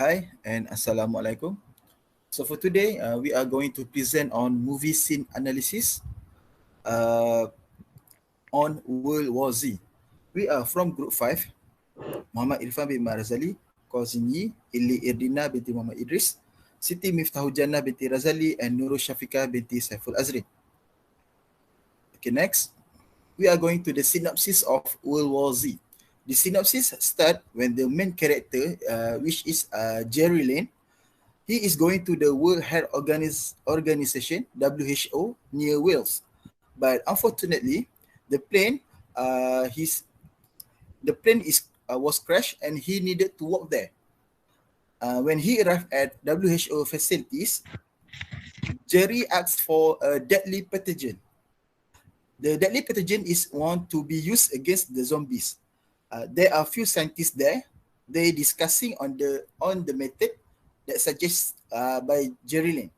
Hi and Assalamualaikum. So for today, we are going to present on movie scene analysis uh, on World War Z. We are from Group 5, Mohamad Irfan bin Razali, Khor Xin Yi, Irdina binti Mohamad Idris, Siti Miftahul Jannah binti Razali, and Nurul Syafiqah binti Saiful Azrin. Okay, next, we are going to the synopsis of World War Z. The synopsis start when the main character, which is Jerry Lane, he is going to the World Health Organization (WHO) near Wales, but unfortunately, the plane, his the plane was crashed and he needed to walk there. When he arrived at WHO facilities, Jerry asked for a deadly pathogen. The deadly pathogen is one to be used against the zombies. There are few scientists there. They discussing on the method that suggests by Jerry Lane.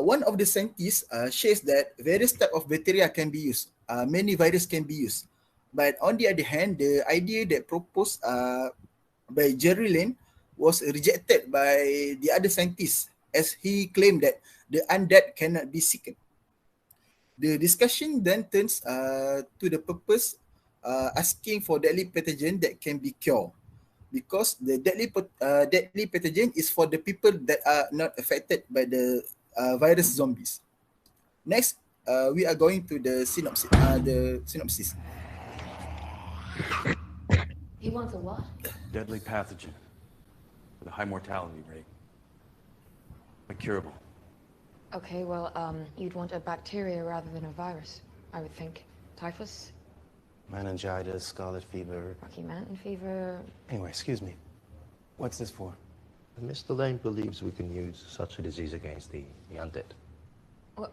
One of the scientists shares that various type of bacteria can be used. Many viruses can be used. But on the other hand, the idea that proposed by Jerry Lane was rejected by the other scientists as he claimed that the undead cannot be sickened. The discussion then turns to the purpose asking for deadly pathogen that can be cured, because the deadly pathogen is for the people that are not affected by the virus zombies. Next, we are going to the synopsis. He wants a what? Deadly pathogen with a high mortality rate. But curable. Okay, well, you'd want a bacteria rather than a virus, I would think. Typhus? Meningitis, scarlet fever. Rocky Mountain fever. Anyway, excuse me. What's this for? Mr. Lane believes we can use such a disease against the undead. Well,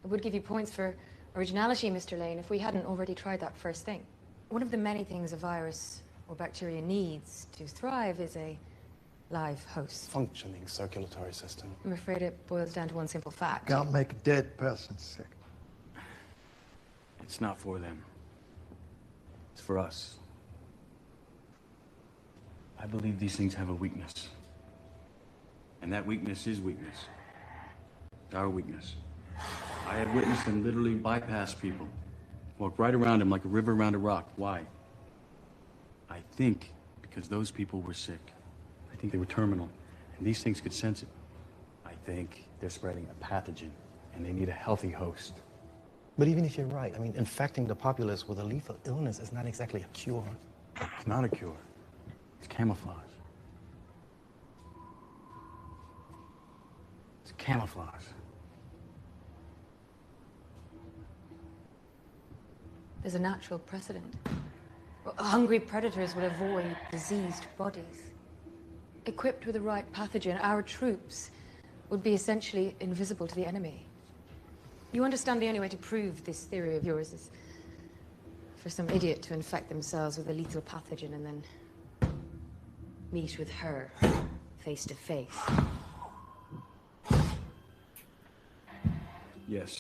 it would give you points for originality, Mr. Lane, if we hadn't already tried that first thing. One of the many things a virus or bacteria needs to thrive is a live host. Functioning circulatory system. I'm afraid it boils down to one simple fact. Can't make a dead person sick. It's not for them. It's for us. I believe these things have a weakness. And that weakness is weakness. Our weakness. I have witnessed them literally bypass people. Walk right around them like a river around a rock. Why? I think because those people were sick. I think they were terminal. And these things could sense it. I think they're spreading a pathogen. And they need a healthy host. But even if you're right, I mean, infecting the populace with a lethal illness is not exactly a cure. It's not a cure. It's camouflage. It's camouflage. There's a natural precedent. Well, hungry predators would avoid diseased bodies. Equipped with the right pathogen, our troops would be essentially invisible to the enemy. You understand the only way to prove this theory of yours is for some idiot to infect themselves with a lethal pathogen and then meet with her face to face. Yes.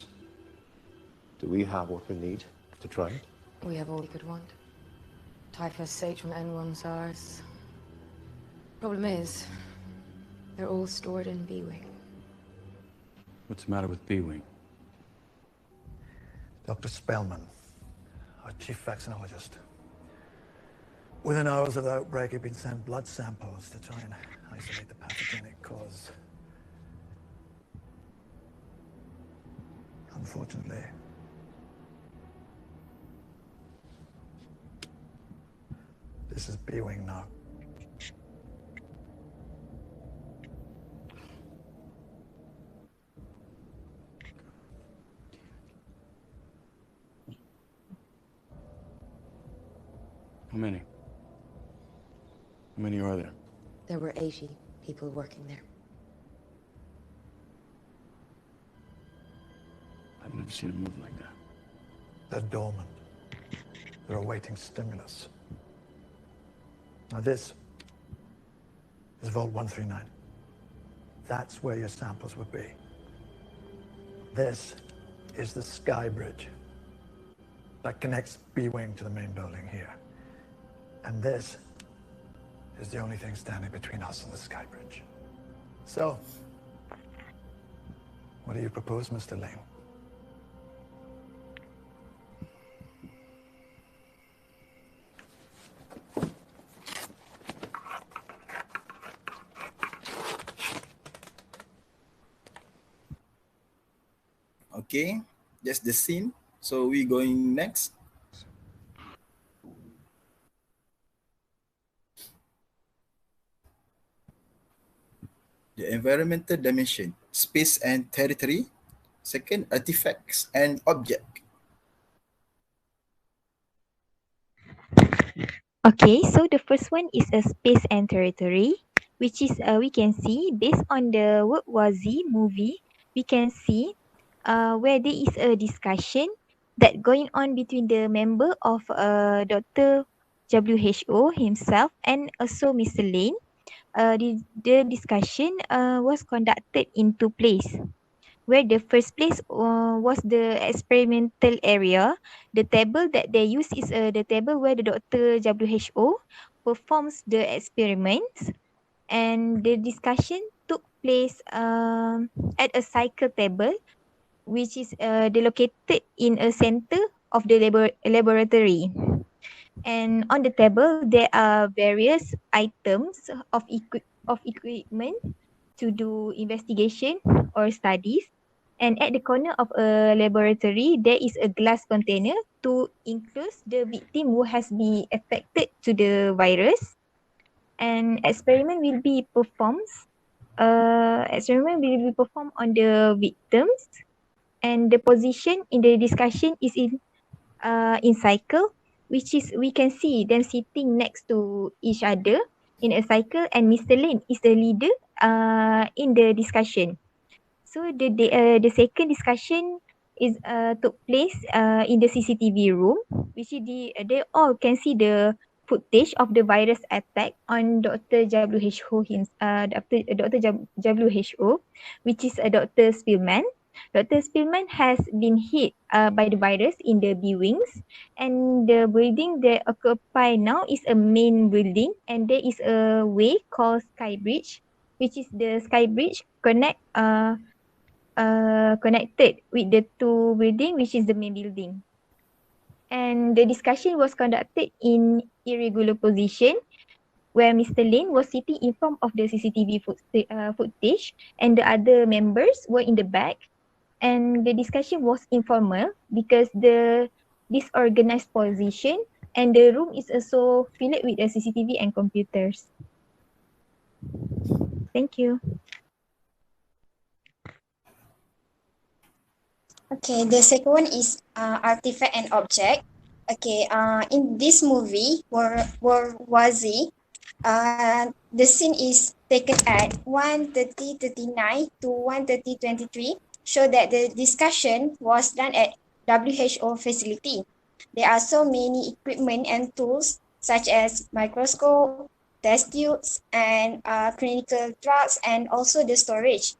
Do we have what we need to try it? We have all we could want. Typhus, H1N1, SARS. Problem is, they're all stored in B-Wing. What's the matter with B-Wing? Dr. Spellman, our chief vaccinologist. Within hours of the outbreak, he'd been sent blood samples to try and isolate the pathogenic cause. Unfortunately, this is B-Wing now. How many? How many are there? There were 80 people working there. I've never seen a move like that. They're dormant. They're awaiting stimulus. Now this is Vault 139. That's where your samples would be. This is the Sky Bridge that connects B-Wing to the main building here. And this is the only thing standing between us and the sky bridge. So, what do you propose, Mr. Lane? Okay, that's the scene. So we going next. The environmental dimension, space and territory. Second, artifacts and object. Okay, so the first one is a space and territory, which is we can see based on the World War Z movie, we can see where there is a discussion that going on between the member of Dr. WHO himself and also Mr. Lane. The discussion was conducted in two places where the first place was the experimental area. The table that they use is the table where the Dr. WHO performs the experiments, and the discussion took place at a cycle table, which is located in a center of the laboratory. And on the table, there are various items of equipment to do investigation or studies. And at the corner of a laboratory, there is a glass container to enclose the victim who has been affected to the virus. And experiment will be performed. Experiment will be performed on the victims, and the position in the discussion is in cycle, which is we can see them sitting next to each other in a cycle, and Mr. Lin is the leader in the discussion. So the second discussion is took place in the CCTV room, which is they all can see the footage of the virus attack on Dr. WHO Dr. WHO, which is Dr. Spillman. Dr. Spillman has been hit by the virus in the B wings, and the building they occupy now is a main building, and there is a way called Sky Bridge, which is the Sky Bridge connected with the two building, which is the main building. And the discussion was conducted in irregular position, where Mr. Lin was sitting in front of the CCTV footage, and the other members were in the back. And the discussion was informal because the disorganized position, and the room is also filled with the CCTV and computers. Thank you. Okay, the second one is artifact and object. Okay, in this movie, World War Z, the scene is taken at 1:30:39 to 1:30:23, show that the discussion was done at WHO facility. There are so many equipment and tools such as microscope, test tubes, and clinical drugs, and also the storage.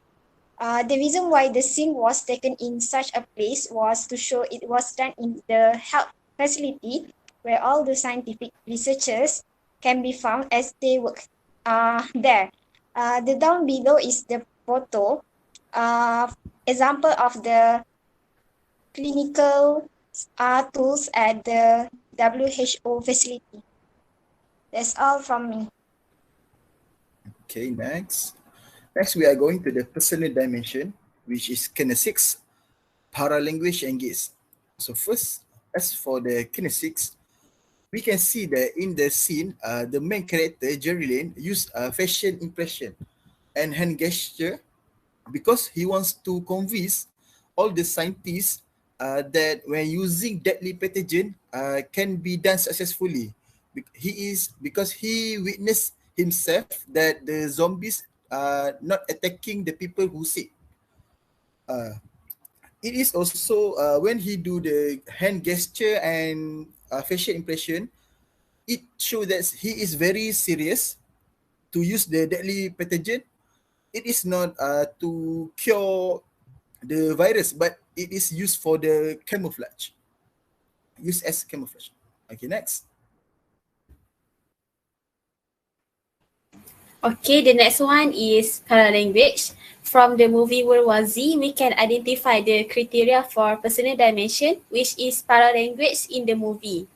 The reason why the scene was taken in such a place was to show it was done in the health facility where all the scientific researchers can be found as they work there. The down below is the photo, example of the clinical tools at the WHO facility. That's all from me. Okay, next. Next, we are going to the personal dimension, which is kinesics, paralanguage, and gaze. So first, as for the kinesics, we can see that in the scene, the main character, Geraldine, used facial impression and hand gesture because he wants to convince all the scientists that when using deadly pathogen can be done successfully. Because he witnessed himself that the zombies are not attacking the people who sick. It is also when he do the hand gesture and facial impression, it shows that he is very serious to use the deadly pathogen. It is not to cure the virus, but it is used for the camouflage. Used as camouflage. Okay, next. Okay, the next one is paralanguage. From the movie World War Z, we can identify the criteria for personal dimension, which is paralanguage in the movie.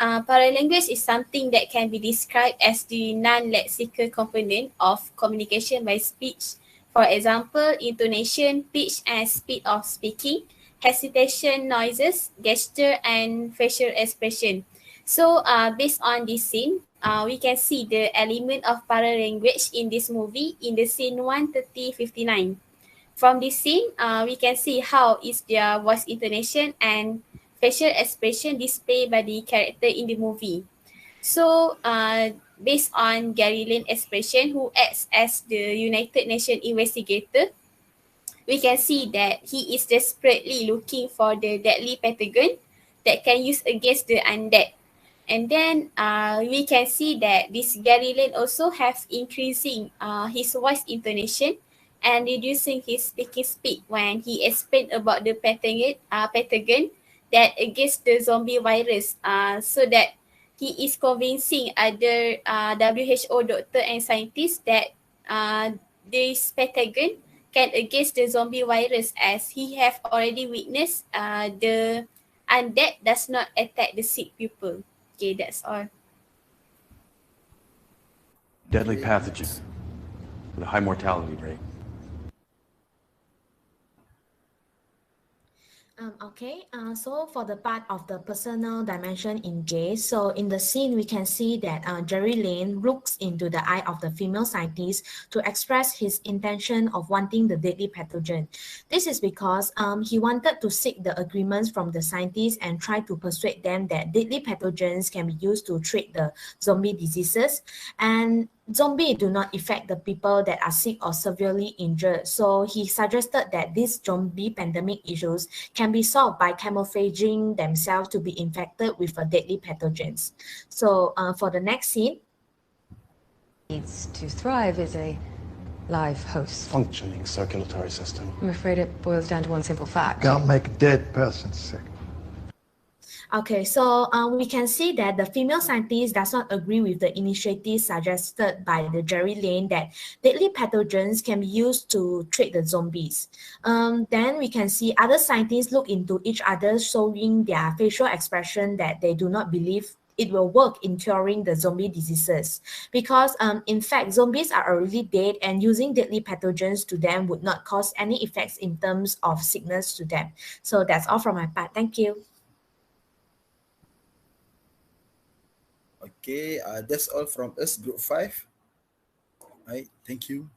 Paralanguage is something that can be described as the non-lexical component of communication by speech. For example, intonation, pitch and speed of speaking, hesitation, noises, gesture, and facial expression. So, based on this scene, we can see the element of paralanguage in this movie in the scene 1:30:59. From this scene, we can see how is their voice intonation and facial expression displayed by the character in the movie. So, based on Gary Lane's expression, who acts as the United Nations investigator, we can see that he is desperately looking for the deadly pathogen that can use against the undead. And then we can see that this Gary Lane also have increasing his voice intonation and reducing his speaking speed when he explained about the pathogen that against the zombie virus, so that he is convincing other WHO doctor and scientists that this pathogen can against the zombie virus, as he have already witnessed the undead does not attack the sick people. Okay, that's all. Deadly pathogen with a high mortality rate. Okay, so for the part of the personal dimension in J, so in the scene we can see that Jerry Lane looks into the eye of the female scientist to express his intention of wanting the deadly pathogen. This is because he wanted to seek the agreements from the scientists and try to persuade them that deadly pathogens can be used to treat the zombie diseases, and zombies do not affect the people that are sick or severely injured. So he suggested that these zombie pandemic issues can be solved by camouflaging themselves to be infected with a deadly pathogens. So for the next scene, Needs to thrive is a live host. Functioning circulatory system. I'm afraid it boils down to one simple fact. Can't make a dead person sick. okay, so we can see that the female scientist does not agree with the initiative suggested by the Jerry Lane that deadly pathogens can be used to treat the zombies. Then we can see other scientists look into each other, showing their facial expression that they do not believe it will work in curing the zombie diseases, because in fact zombies are already dead and using deadly pathogens to them would not cause any effects in terms of sickness to them. So that's all from my part. Thank you. Okay, that's all from us, Group 5. Right, thank you.